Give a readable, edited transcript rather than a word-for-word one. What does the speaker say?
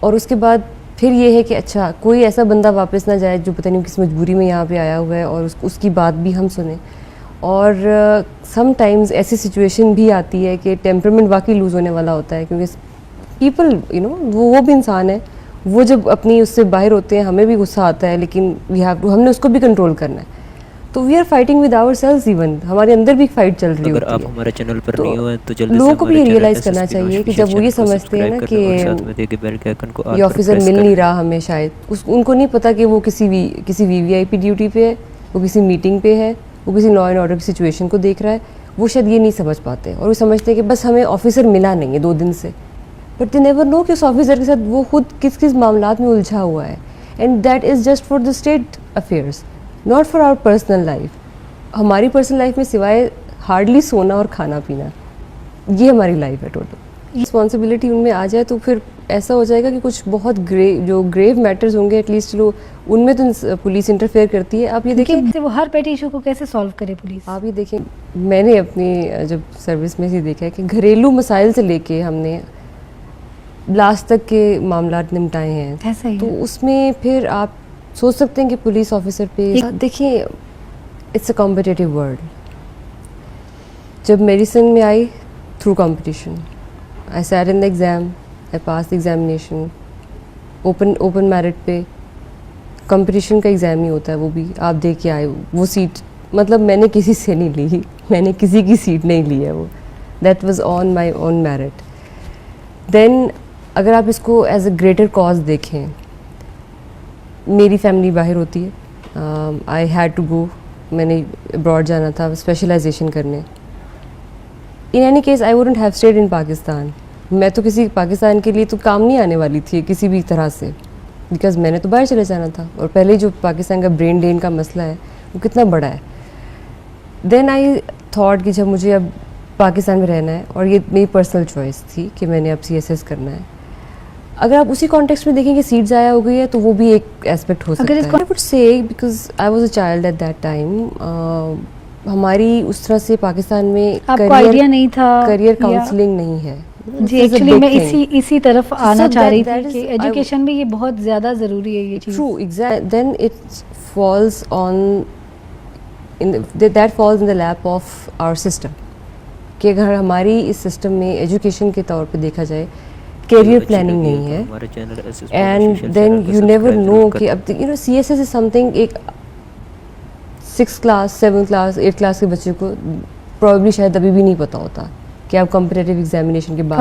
اور اس کے بعد پھر یہ ہے کہ اچھا کوئی ایسا بندہ واپس نہ جائے جو پتہ نہیں کس مجبوری میں یہاں پہ آیا ہوا ہے اور اس کی بات بھی ہم سنیں. اور سم ٹائمز ایسی سچویشن بھی آتی ہے کہ ٹیمپرمنٹ واقعی لوز ہونے والا ہوتا ہے, کیونکہ پیپل وہ بھی انسان ہے, وہ جب اپنی اس سے باہر ہوتے ہیں ہمیں بھی غصہ آتا ہے, لیکن ہم نے اس کو بھی کنٹرول کرنا ہے. تو we are fighting with our cells, even ہمارے اندر بھی فائٹ چل رہی ہوتی ہے. اگر آپ ہمارے چینل پر تو نہیں ہوئے تو جلدی سے لوگوں کو بھی ہمارے یہ چینل ریئلائز کرنا چاہیے کہ جب وہ یہ سمجھتے ہیں نا کہ یہ آفیسر مل نہیں رہا ہمیں, شاید ان کو نہیں پتا کہ وہ کسی وی وی آئی پی ڈیوٹی پہ ہے, وہ کسی میٹنگ پہ ہے, وہ کسی لا اینڈ آرڈر کی سچویشن کو دیکھ رہا ہے. وہ شاید یہ نہیں سمجھ پاتے اور وہ سمجھتے ہیں کہ بس ہمیں آفیسر ملا نہیں ہے 2 دن سے, بٹ دے نیور نو کہ اس آفیسر کے ساتھ وہ خود کس معاملات میں الجھا ہوا ہے. And that is just for the state affairs, not for our personal life. ہماری پرسنل لائف میں سوائے ہارڈلی سونا اور کھانا پینا, یہ ہماری لائف ہے ٹوٹل. رسپانسبلٹی ان میں آ جائے تو پھر ایسا ہو جائے گا کہ کچھ بہت جو گریو میٹرز ہوں گے ایٹ لیسٹ لو ان میں تو پولیس انٹرفیئر کرتی ہے. آپ یہ دیکھیں وہ ہر پیٹی ایشو کو کیسے سالو کرے پولیس. آپ یہ دیکھیں, میں نے اپنی جب سروس میں یہ دیکھا ہے کہ گھریلو مسائل سے لے کے ہم نے لاسٹ تک کے معاملات نمٹائے ہیں. ایسا ہی تو اس میں پھر آپ سوچ سکتے ہیں کہ پولیس آفیسر پہ دیکھیں, اٹس اے کمپٹیٹیو ورلڈ. جب میڈیسن میں I through competition, I sat in the exam, I passed the examination, open merit پہ کمپٹیشن کا ایگزام ہی ہوتا ہے, وہ بھی آپ دے کے آئے. وہ سیٹ مطلب میں نے کسی سے نہیں لی, میں نے کسی کی سیٹ نہیں لی ہے, وہ that was on my own merit. Then اگر آپ اس کو ایز اے گریٹر کاز دیکھیں, میری فیملی باہر ہوتی ہے, آئی ہیڈ ٹو گو, میں نے ابراڈ جانا تھا اسپیشلائزیشن کرنے. In any case I wouldn't have stayed in Pakistan. میں تو کسی پاکستان کے لیے تو کام نہیں آنے والی تھی کسی بھی طرح سے, بیکاز میں نے تو باہر چلے جانا تھا. اور پہلے جو پاکستان کا برین ڈرین کا مسئلہ ہے وہ کتنا بڑا ہے. دین آئی تھاٹ کہ جب مجھے اب پاکستان میں رہنا ہے, اور یہ میری پرسنل چوائس تھی کہ میں نے اب سی ایس ایس کرنا ہے. اگر آپ اسی کانٹیکسٹ میں دیکھیں کہ سیٹ ضائع ہو گئی ہے تو وہ بھی ایک اسپیکٹ ہو سکتا ہے. I would say because I was a child at that time, ہماری اس طرح سے پاکستان میں آئیڈیا نہیں تھا, کریئر کاؤنسلنگ نہیں ہے. جی ایکچولی میں اسی طرف آنا چاہ رہی تھی کہ ایجوکیشن بھی یہ بہت زیادہ ضروری ہے یہ چیز. True, exactly. Then it falls that falls in the lap of our system. کہ اگر ہماری اس سسٹم میں ایجوکیشن کے طور پہ دیکھا جائے کیریئر پلاننگ نہیں ہے, and then you never know کہ اب C S S is something, ایک 6 کلاس 7 کلاس 8 کلاس کے بچے کو پرابلی شاید ابھی بھی نہیں پتہ ہوتا کہ آپ کمپٹیٹیو ایگزامینیشن کے بعد